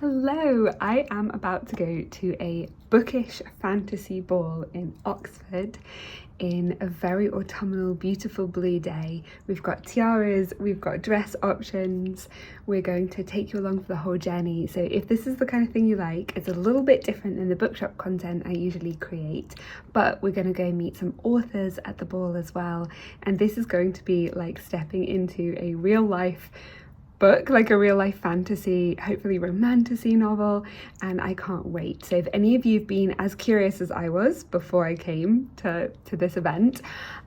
Hello, I am about to go to a bookish fantasy ball in Oxford in a very autumnal, beautiful blue day. We've got tiaras, we've got dress options. We're going to take you along for the whole journey. So if this is the kind of thing you like, it's a little bit different than the Bookshop content I usually create, but we're going to go meet some authors at the ball as well. And this is going to be like stepping into a real life book, like a real life fantasy, hopefully romantasy novel, and I can't wait. So if any of you have been as curious as I was before I came to this event,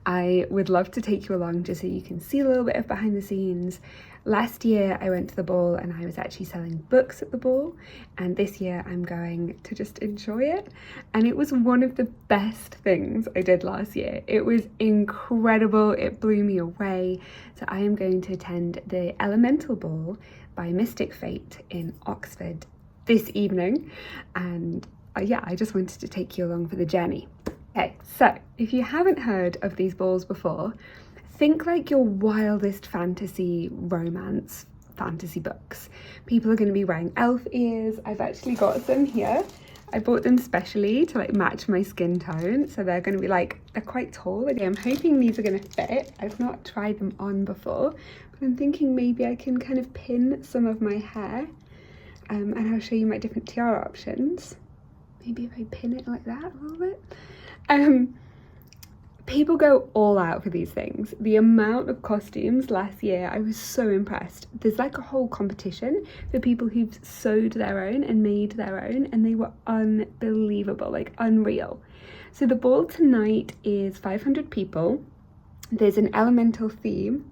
I would love to take you along just so you can see a little bit of behind the scenes. Last year I went to the ball and I was actually selling books at the ball, and this year I'm going to just enjoy it, and it was one of the best things I did last year. It was incredible, it blew me away. So I am going to attend the Elemental Ball by Mystic Fate in Oxford this evening, and yeah, I just wanted to take you along for the journey. Okay, so if you haven't heard of these balls before, think like your wildest fantasy romance fantasy books. People are going to be wearing elf ears. I've actually got some here. I bought them specially to like match my skin tone, so they're going to be like, they're quite tall. I'm hoping these are going to fit. I've not tried them on before, but I'm thinking maybe I can kind of pin some of my hair, and I'll show you my different tiara options. Maybe if I pin it like that a little bit. People go all out for these things. The amount of costumes last year, I was so impressed. There's like a whole competition for people who've sewed their own and made their own, and they were unbelievable, like unreal. So the ball tonight is 500 people. There's an elemental theme.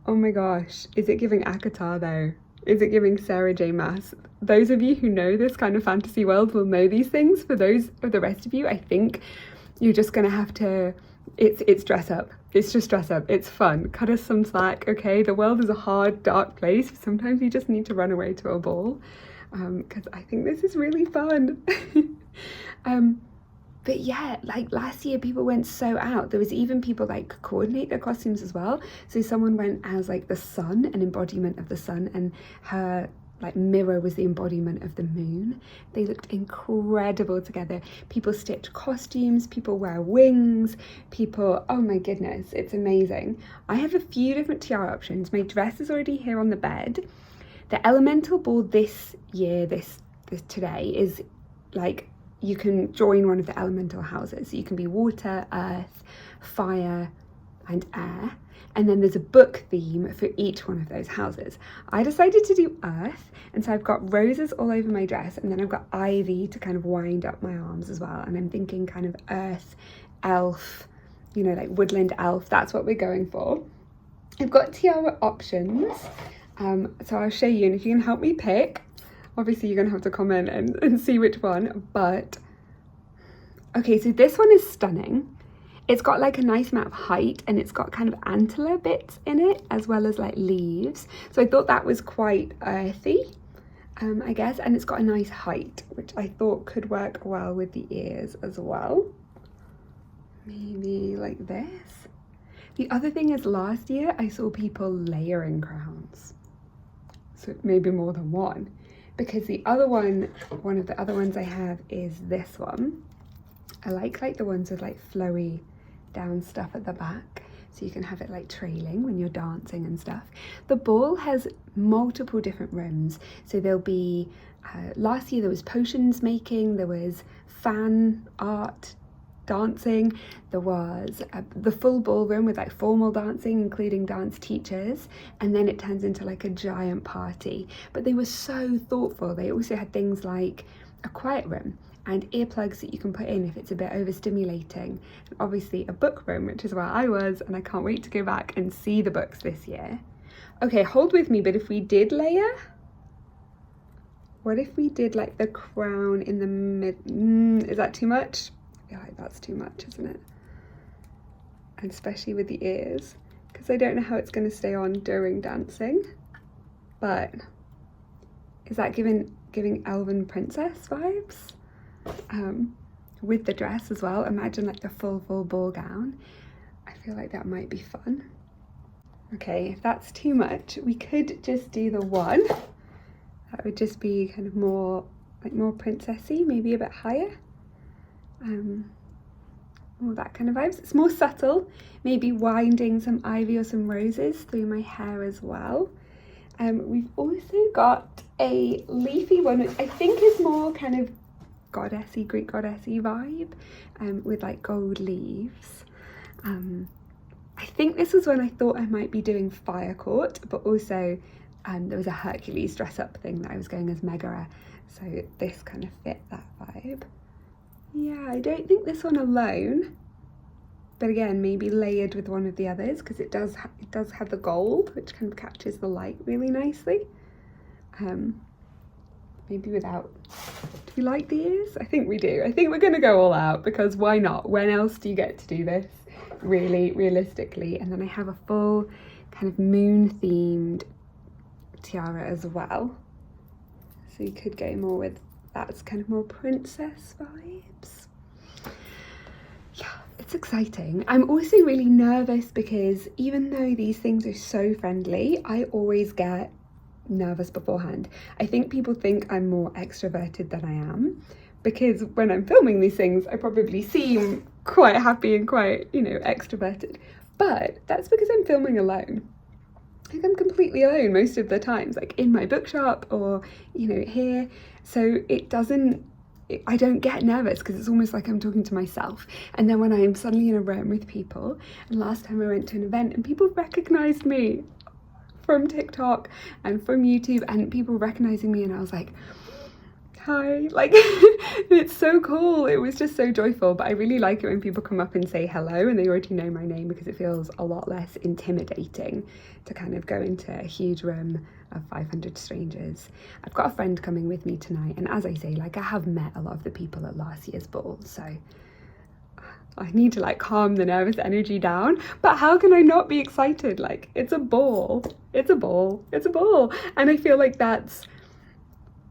Oh my gosh, is it giving Akatar though? Is it giving Sarah J Maas? Those of you who know this kind of fantasy world will know these things. For those of the rest of you, I think you're just gonna have to, it's dress up. It's just dress up. It's fun. Cut us some slack, okay? The world is a hard, dark place. Sometimes you just need to run away to a ball, because I think this is really fun. But yeah, like last year people went so out. There was even people like coordinate their costumes as well. So someone went as like the sun, an embodiment of the sun, and her like mirror was the embodiment of the moon. They looked incredible together. People stitch costumes, people wear wings, people, oh my goodness, it's amazing. I have a few different tiara options. My dress is already here on the bed. The Elemental Ball this year, this today, is like, you can join one of the elemental houses. So you can be water, earth, fire, and air. And then there's a book theme for each one of those houses. I decided to do earth, and so I've got roses all over my dress, and then I've got ivy to kind of wind up my arms as well. And I'm thinking kind of earth, elf, you know, like woodland elf. That's what we're going for. I've got tiara options, so I'll show you, and if you can help me pick, obviously you're gonna have to comment and see which one, but okay, so this one is stunning. It's got like a nice amount of height, and it's got kind of antler bits in it as well as like leaves. So I thought that was quite earthy, I guess, and it's got a nice height, which I thought could work well with the ears as well. Maybe like this. The other thing is last year I saw people layering crowns. So maybe more than one, because the other one of the other ones I have is this one. I like the ones with like flowy down stuff at the back, so you can have it like trailing when you're dancing and stuff. The ball has multiple different rooms, so there'll be last year there was potions making, there was fan art, dancing, there was the full ballroom with like formal dancing including dance teachers, and then it turns into like a giant party. But they were so thoughtful. They also had things like a quiet room and earplugs that you can put in if it's a bit overstimulating, and obviously a book room, which is where I was, and I can't wait to go back and see the books this year. Okay, hold with me, but if we did layer, what if we did like the crown in the mid, is that too much? I feel like that's too much, isn't it? And especially with the ears, because I don't know how it's going to stay on during dancing, but is that giving elven princess vibes? With the dress as well. Imagine like the full ball gown. I feel like that might be fun. Okay, if that's too much, we could just do the one That would just be kind of more princessy, maybe a bit higher. All that kind of vibes. It's more subtle, maybe winding some ivy or some roses through my hair as well. We've also got a leafy one, which I think is more kind of goddessy, Greek goddessy vibe, with like gold leaves. I think this was when I thought I might be doing Fire Court, but also there was a Hercules dress up thing that I was going as Megara, so this kind of fit that vibe. Yeah, I don't think this one alone, but again, maybe layered with one of the others, because it does have the gold, which kind of catches the light really nicely. Maybe without. Do we like the ears? I think we do. I think we're going to go all out, because why not? When else do you get to do this, really, realistically? And then I have a full kind of moon-themed tiara as well. So you could go more with that's kind of more princess vibes. Yeah, it's exciting. I'm also really nervous because even though these things are so friendly, I always get nervous beforehand. I think people think I'm more extroverted than I am, because when I'm filming these things, I probably seem quite happy and quite, you know, extroverted. But that's because I'm filming alone. Like, I'm completely alone most of the times, like in my bookshop or, you know, here. So I don't get nervous, because it's almost like I'm talking to myself. And then when I'm suddenly in a room with people, and last time I went to an event and people recognized me from TikTok and from YouTube, and people recognizing me, and I was like, hi, like it's so cool. It was just so joyful. But I really like it when people come up and say hello and they already know my name, because it feels a lot less intimidating to kind of go into a huge room of 500 strangers. I've got a friend coming with me tonight, and as I say, like, I have met a lot of the people at last year's ball, so I need to like calm the nervous energy down. But how can I not be excited? Like, it's a ball, it's a ball, it's a ball. And I feel like that's,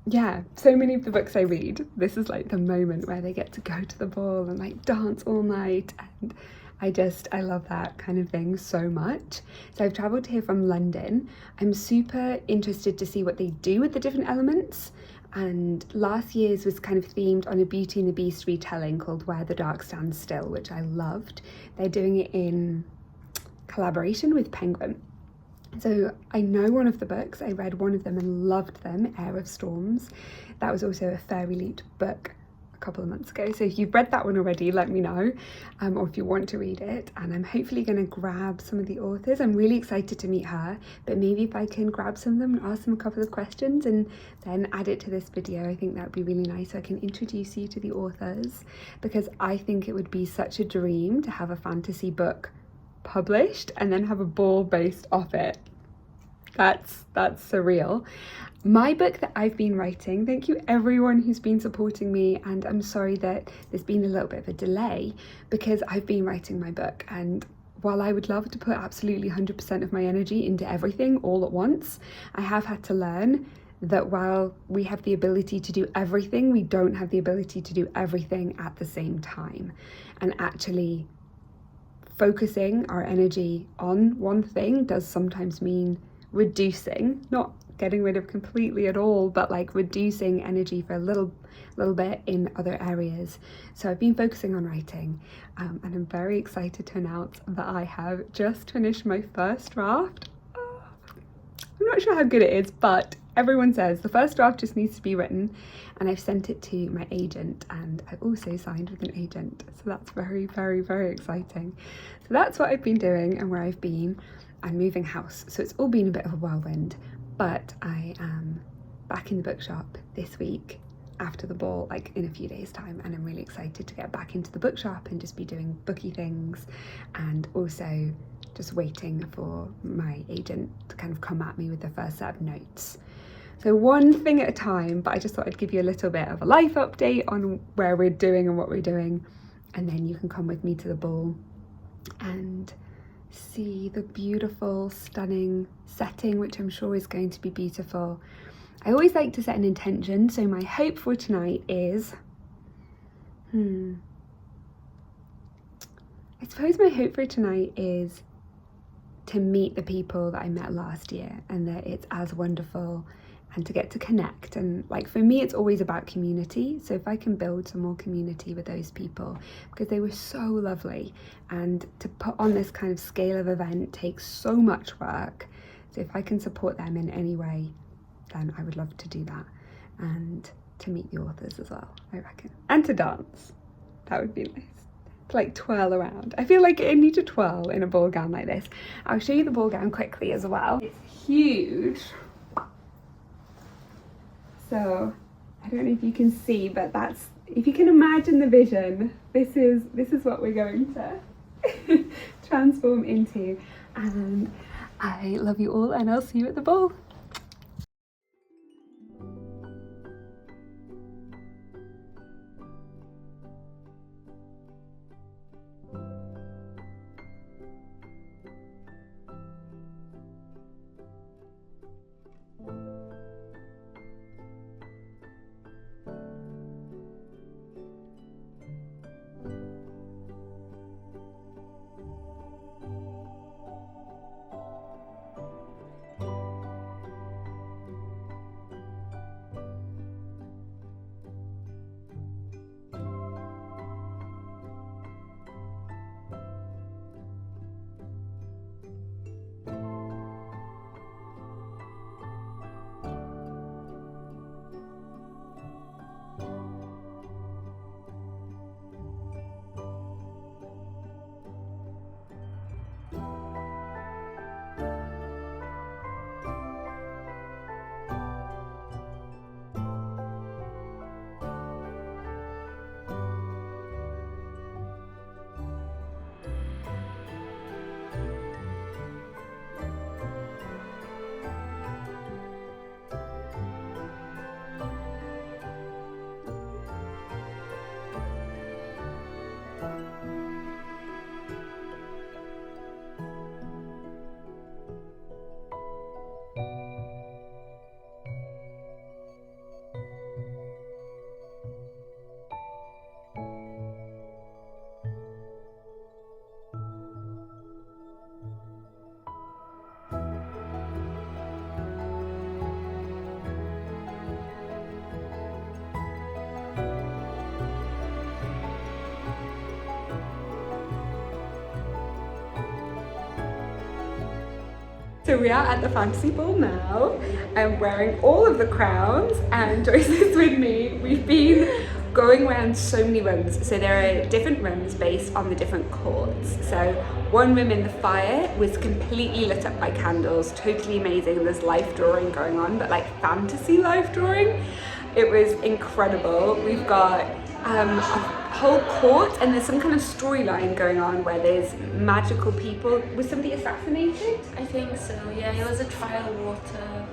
yeah, so many of the books I read, this is like the moment where they get to go to the ball and like dance all night, and I love that kind of thing so much. So I've travelled here from London. I'm super interested to see what they do with the different elements, and last year's was kind of themed on a Beauty and the Beast retelling called Where the Dark Stands Still, which I loved. They're doing it in collaboration with Penguin. So I know one of the books, I read one of them and loved them, Air of Storms. That was also a Fairy Loot book a couple of months ago. So if you've read that one already, let me know, or if you want to read it. And I'm hopefully going to grab some of the authors. I'm really excited to meet her, but maybe if I can grab some of them and ask them a couple of questions and then add it to this video, I think that would be really nice. So I can introduce you to the authors, because I think it would be such a dream to have a fantasy book published and then have a ball based off it. That's surreal. My book that I've been writing, thank you everyone who's been supporting me, and I'm sorry that there's been a little bit of a delay, because I've been writing my book, and while I would love to put absolutely 100% of my energy into everything all at once, I have had to learn that while we have the ability to do everything, we don't have the ability to do everything at the same time. And actually focusing our energy on one thing does sometimes mean reducing, not getting rid of completely at all, but like reducing energy for a little bit in other areas. So I've been focusing on writing, and I'm very excited to announce that I have just finished my first draft. I'm not sure how good it is, but everyone says the first draft just needs to be written, and I've sent it to my agent, and I've also signed with an agent, so that's very, very, very exciting. So that's what I've been doing and where I've been, and moving house, so it's all been a bit of a whirlwind. But I am back in the bookshop this week after the ball, like in a few days time, and I'm really excited to get back into the bookshop and just be doing booky things, and also just waiting for my agent to kind of come at me with the first set of notes. So one thing at a time, but I just thought I'd give you a little bit of a life update on where we're doing and what we're doing, and then you can come with me to the ball and see the beautiful, stunning setting, which I'm sure is going to be beautiful. I always like to set an intention, so my hope for tonight is, I suppose my hope for tonight is to meet the people that I met last year, and that it's as wonderful and to get to connect. And like for me, it's always about community. So if I can build some more community with those people, because they were so lovely, and to put on this kind of scale of event takes so much work. So if I can support them in any way, then I would love to do that, and to meet the authors as well, I reckon. And to dance, that would be nice. To like twirl around. I feel like I need to twirl in a ball gown like this. I'll show you the ball gown quickly as well. It's huge. So I don't know if you can see, but that's, if you can imagine the vision, this is what we're going to transform into. And I love you all, and I'll see you at the ball. So we are at the fantasy ball now. I'm wearing all of the crowns, and Joyce is with me. We've been going around so many rooms. So there are different rooms based on the different courts. So one room in the fire was completely lit up by candles, totally amazing. There's life drawing going on, but like fantasy life drawing. It was incredible. We've got a whole court, and there's some kind of storyline going on where there's magical people. Was somebody assassinated? I think so, yeah. It was a trial water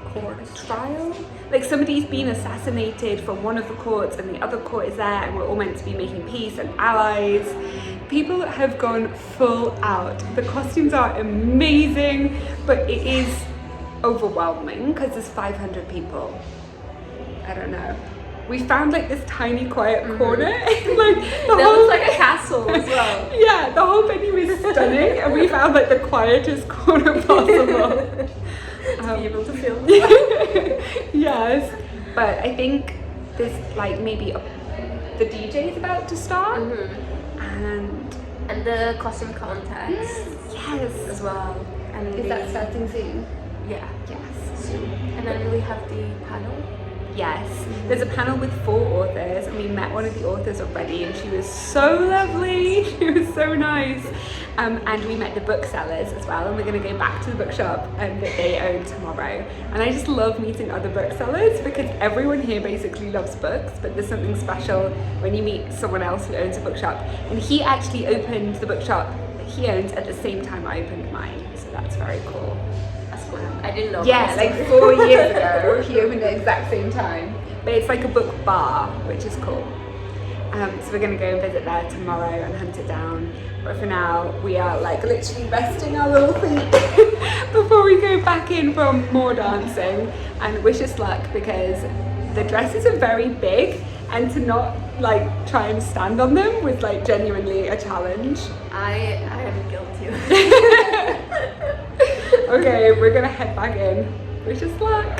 court. Trial? Like somebody's been assassinated from one of the courts, and the other court is there, and we're all meant to be making peace and allies. People have gone full out. The costumes are amazing, but it is overwhelming because there's 500 people. I don't know. We found like this tiny quiet corner, and like that was like a castle as well. Yeah, the whole venue is stunning, and we found like the quietest corner possible to be able to film. Yes, but I think there's like maybe the DJ is about to start, and the costume contest. Yes, as well. And is that starting soon? Yeah. Yes. Soon. And then we have the panel. Yes, there's a panel with 4 authors, and we met one of the authors already, and she was so lovely. She was so nice. And we met the booksellers as well, and we're going to go back to the bookshop that they own tomorrow. And I just love meeting other booksellers because everyone here basically loves books, but there's something special when you meet someone else who owns a bookshop. And he actually opened the bookshop that he owns at the same time I opened mine, so that's very cool. I didn't know. Yeah, like 4 years ago, he opened at the exact same time. But it's like a book bar, which is cool. So we're gonna go and visit there tomorrow and hunt it down. But for now, we are like literally resting our little feet before we go back in for more dancing. And wish us luck because the dresses are very big, and to not like try and stand on them was like genuinely a challenge. I am guilty. Okay, we're gonna head back in. Wish us luck.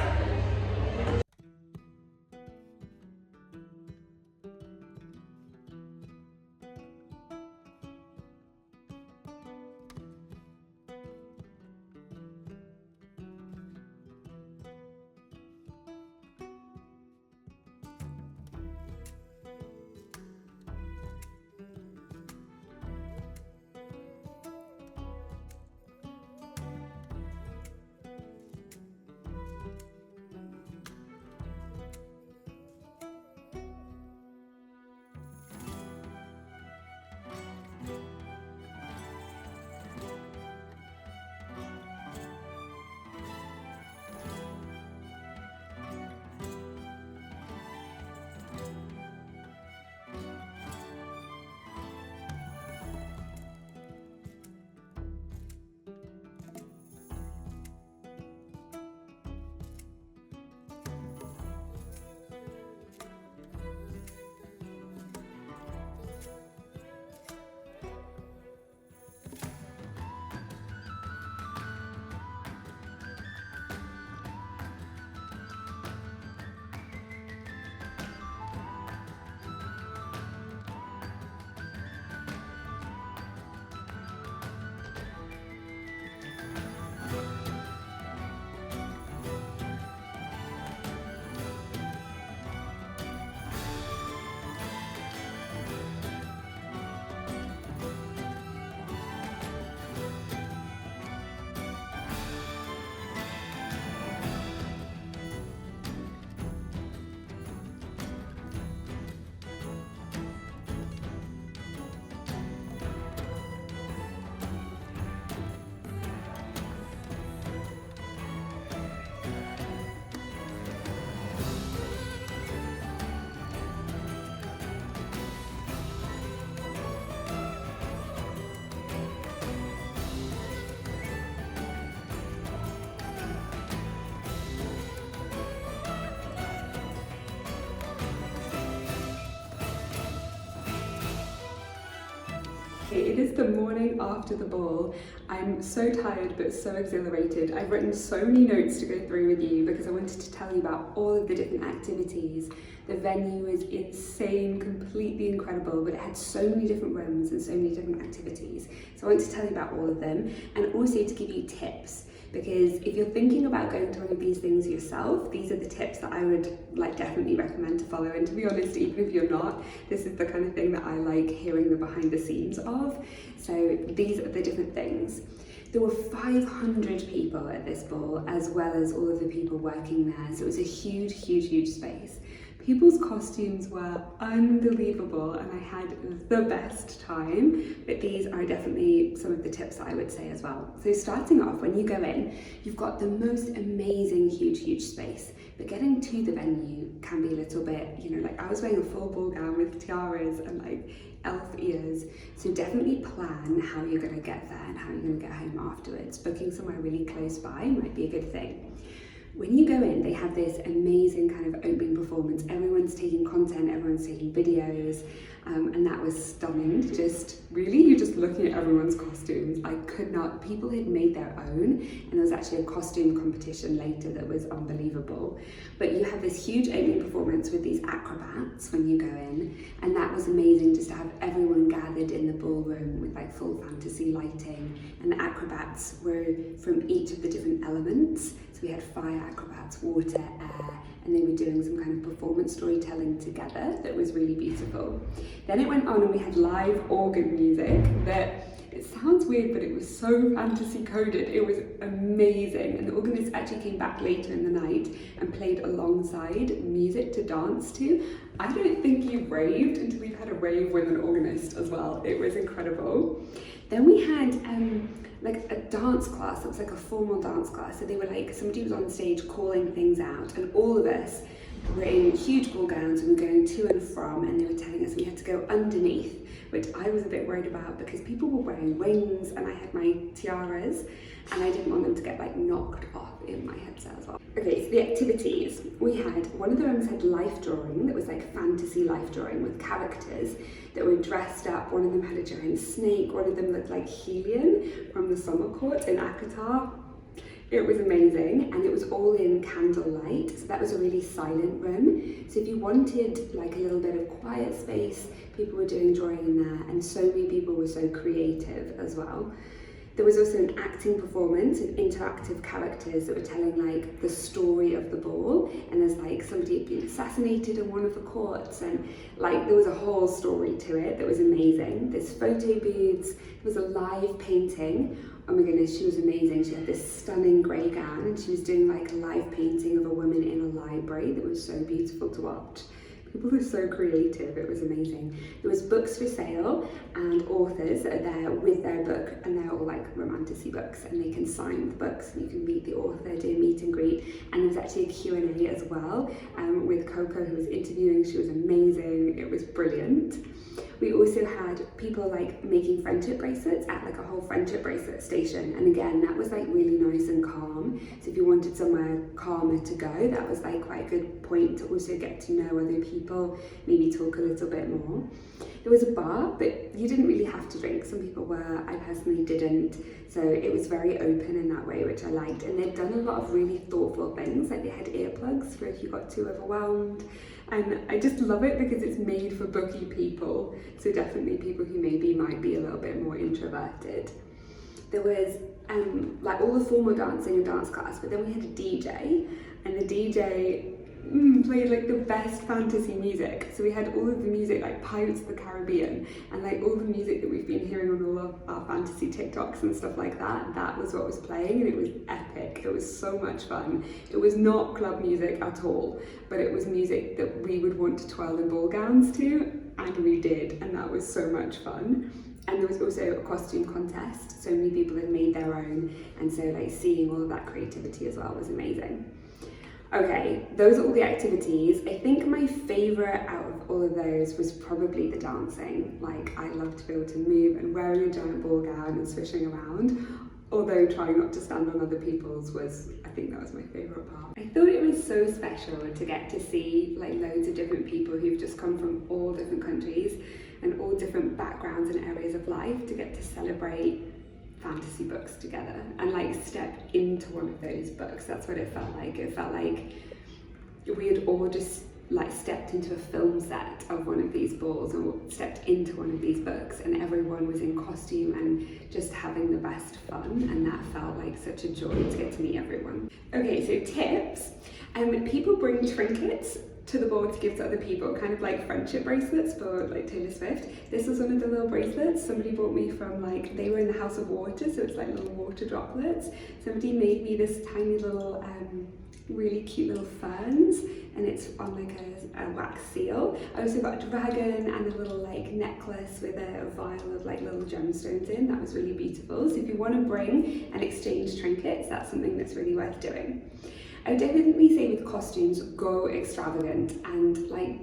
Okay, it is the morning after the ball. I'm so tired but so exhilarated. I've written so many notes to go through with you because I wanted to tell you about all of the different activities. The venue is insane, completely incredible, but it had so many different rooms and so many different activities. So I want to tell you about all of them and also to give you tips. Because if you're thinking about going to one of these things yourself, these are the tips that I would definitely recommend to follow. And to be honest, even if you're not, this is the kind of thing that I like hearing the behind the scenes of. So these are the different things. There were 500 people at this ball, as well as all of the people working there. So it was a huge, huge, huge space. People's costumes were unbelievable and I had the best time, but these are definitely some of the tips that I would say as well. So starting off, when you go in, you've got the most amazing, huge, huge space, but getting to the venue can be a little bit, I was wearing a full ball gown with tiaras and elf ears, so definitely plan how you're going to get there and how you're going to get home afterwards. Booking somewhere really close by might be a good thing. When you go in, they have this amazing kind of opening performance. Everyone's taking content, everyone's taking videos, and that was stunning. You're just looking at everyone's costumes. People had made their own, and there was actually a costume competition later that was unbelievable. But you have this huge opening performance with these acrobats when you go in, and that was amazing just to have everyone gathered in the ballroom with full fantasy lighting, and the acrobats were from each of the different elements. So we had fire acrobats, water, air, and they were doing some kind of performance storytelling together that was really beautiful. Then it went on and we had live organ music that, it sounds weird, but it was so fantasy coded. It was amazing. And the organist actually came back later in the night and played alongside music to dance to. I don't think you raved until we've had a rave with an organist as well. It was incredible. Then we had a dance class. It was a formal dance class. So they were somebody was on stage calling things out, and all of us were in huge ball gowns and we were going to and from, and they were telling us we had to go underneath, which I was a bit worried about because people were wearing wings and I had my tiaras and I didn't want them to get knocked off in my headset as well. Okay, so the activities. One of the rooms had life drawing that was fantasy life drawing with characters that were dressed up. One of them had a giant snake, one of them looked like Helion from the summer court in Akatar. It was amazing, and it was all in candlelight, so that was a really silent room. So if you wanted a little bit of quiet space, people were doing drawing in there, and so many people were so creative as well. There was also an acting performance of interactive characters that were telling the story of the ball, and there's somebody had been assassinated in one of the courts, and there was a whole story to it that was amazing. There's photo booths, there was a live painting. Oh my goodness, she was amazing. She had this stunning grey gown and she was doing a live painting of a woman in a library that was so beautiful to watch. People were so creative, it was amazing. There was books for sale and authors that are there with their book, and they're all romantasy books, and they can sign the books and you can meet the author, do a meet and greet. And there was actually a Q&A as well with Coco, who was interviewing. She was amazing, it was brilliant. We also had people making friendship bracelets at a whole friendship bracelet station, and again that was really nice and calm. So if you wanted somewhere calmer to go, that was quite a good point to also get to know other people, maybe talk a little bit more. There was a bar, but you didn't really have to drink. Some people were, I personally didn't, so it was very open in that way, which I liked. And they'd done a lot of really thoughtful things, they had earplugs for if you got too overwhelmed. And I just love it because it's made for booky people, so definitely people who might be a little bit more introverted. There was all the formal dancing and dance class, but then we had a DJ, and the DJ played the best fantasy music. So we had all of the music Pirates of the Caribbean, and all the music that we've been hearing on all of our fantasy TikToks and stuff like that. That was what was playing, and it was epic. It was so much fun. It was not club music at all, but it was music that we would want to twirl in ball gowns to, and we did, and that was so much fun. And there was also a costume contest. So many people had made their own, and so seeing all of that creativity as well was amazing. Okay, those are all the activities. I think my favourite out of all of those was probably the dancing. I love to be able to move, and wearing a giant ball gown and swishing around, although trying not to stand on other people's I think that was my favourite part. I thought it was so special to get to see loads of different people who've just come from all different countries and all different backgrounds and areas of life to get to celebrate fantasy books together and like step into one of those books. That's what it felt like. It felt like we had all just like stepped into a film set of one of these balls or stepped into one of these books, and everyone was in costume and just having the best fun, and that felt like such a joy to get to meet everyone. Okay, so tips. People bring trinkets to the ball to give to other people, kind of like friendship bracelets for like Taylor Swift. This was one of the little bracelets somebody bought me from, like, they were in the House of Water, so it's like little water droplets. Somebody made me this tiny little really cute little ferns, and it's on like a wax seal. I also got a dragon and a little like necklace with a vial of like little gemstones in. That was really beautiful. So if you want to bring and exchange trinkets, that's something that's really worth doing. I would definitely say with costumes, go extravagant, and like,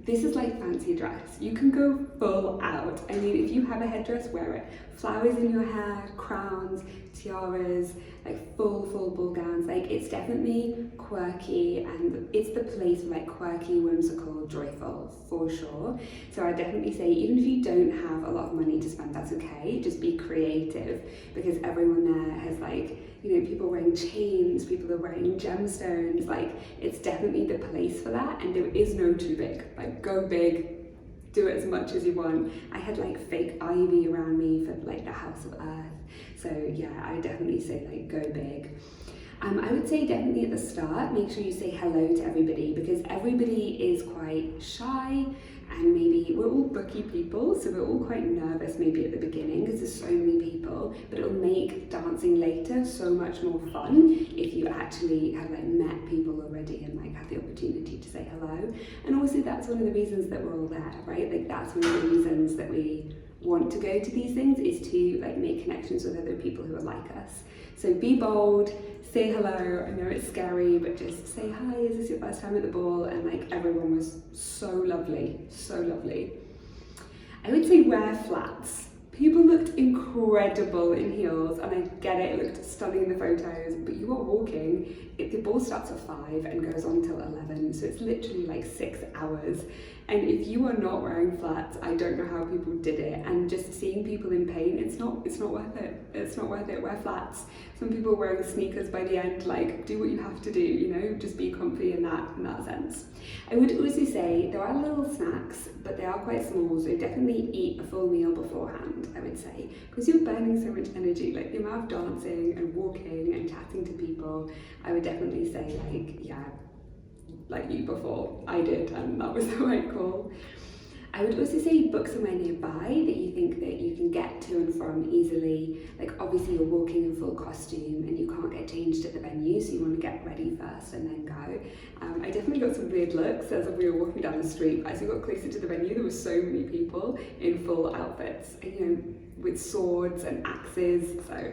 this is like fancy dress. You can go full out. I mean, if you have a headdress, wear it. Flowers in your hair, crowns, tiaras, like full ball gowns. Like, it's definitely quirky, and it's the place for like quirky, whimsical, joyful, for sure. So I definitely say, even if you don't have a lot of money to spend, that's okay. Just be creative, because everyone there has like, you know, people wearing chains, people are wearing gemstones. Like, it's definitely the place for that, and there is no too big. Like, go big, do it as much as you want. I had like fake ivy around me for like the House of Earth. So yeah, I would definitely say like go big. I would say definitely at the start, make sure you say hello to everybody, because everybody is quite shy, and maybe we're all booky people, so we're all quite nervous maybe at the beginning because there's so many people, but it'll make dancing later so much more fun if you actually have like met people already and like have the opportunity to say hello. And also that's one of the reasons that we're all there, right? Like, that's one of the reasons that we want to go to these things, is to like make connections with other people who are like us. So be bold, say hello. I know it's scary, but just say hi, is this your first time at the ball? And like, everyone was so lovely, so lovely. I would say wear flats. People looked incredible in heels, and I get it, it looked stunning in the photos, but you are walking, the ball starts at 5 and goes on till 11, so it's literally like 6 hours. And if you are not wearing flats, I don't know how people did it. And just seeing people in pain, it's not worth it. It's not worth it. Wear flats. Some people are wearing sneakers by the end. Like, do what you have to do, you know, just be comfy in that sense. I would also say there are little snacks, but they are quite small, so definitely eat a full meal beforehand, I would say, because you're burning so much energy. Like, the amount of dancing and walking and chatting to people, I would definitely say, like, yeah, like you before. I did, and that was the right call. I would also say book somewhere nearby that you think that you can get to and from easily. Like, obviously you're walking in full costume and you can't get changed at the venue, so you want to get ready first and then go. I definitely got some weird looks as we were walking down the street. As we got closer to the venue, there were so many people in full outfits, you know, with swords and axes. So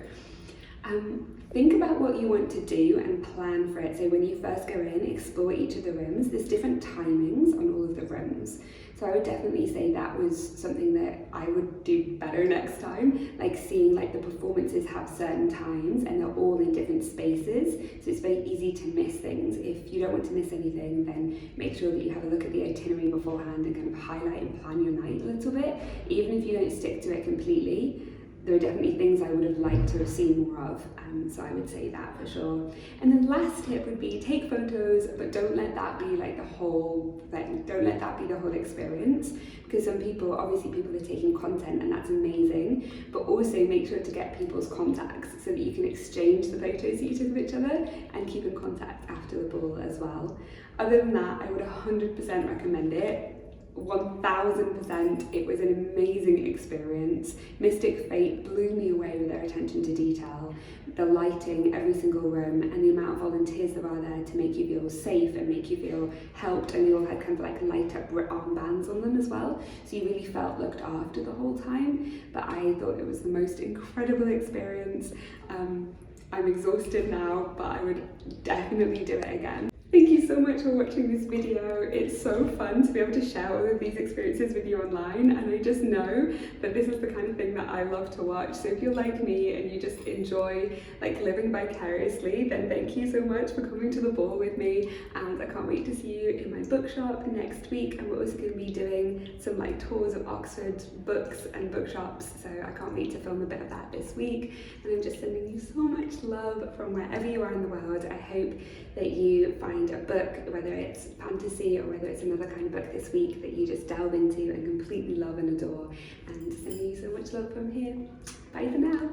think about what you want to do and plan for it. So when you first go in, explore each of the rooms. There's different timings on all of the rooms. So I would definitely say that was something that I would do better next time, like seeing like the performances have certain times and they're all in different spaces. So it's very easy to miss things. If you don't want to miss anything, then make sure that you have a look at the itinerary beforehand and kind of highlight and plan your night a little bit. Even if you don't stick to it completely, there are definitely things I would have liked to have seen more of, so I would say that for sure. And then last tip would be take photos, but don't let that be like the whole thing. Don't let that be the whole experience, because some people, obviously people are taking content and that's amazing, but also make sure to get people's contacts so that you can exchange the photos that you took of each other and keep in contact after the ball as well. Other than that, I would 100% recommend it. 1000%. It was an amazing experience. Mystic Fate blew me away with their attention to detail, the lighting, every single room, and the amount of volunteers that are there to make you feel safe and make you feel helped. And they all had kind of like light up armbands on them as well, so you really felt looked after the whole time. But I thought it was the most incredible experience. I'm exhausted now, but I would definitely do it again. Thank you so much for watching this video. It's so fun to be able to share all of these experiences with you online, and I just know that this is the kind of thing that I love to watch. So if you're like me and you just enjoy like living vicariously, then thank you so much for coming to the ball with me, and I can't wait to see you in my bookshop next week. And we're also going to be doing some like tours of Oxford books and bookshops, so I can't wait to film a bit of that this week. And I'm just sending you so much love from wherever you are in the world. I hope that you find a book, whether it's fantasy or whether it's another kind of book this week, that you just delve into and completely love and adore. And sending you so much love from here. Bye for now.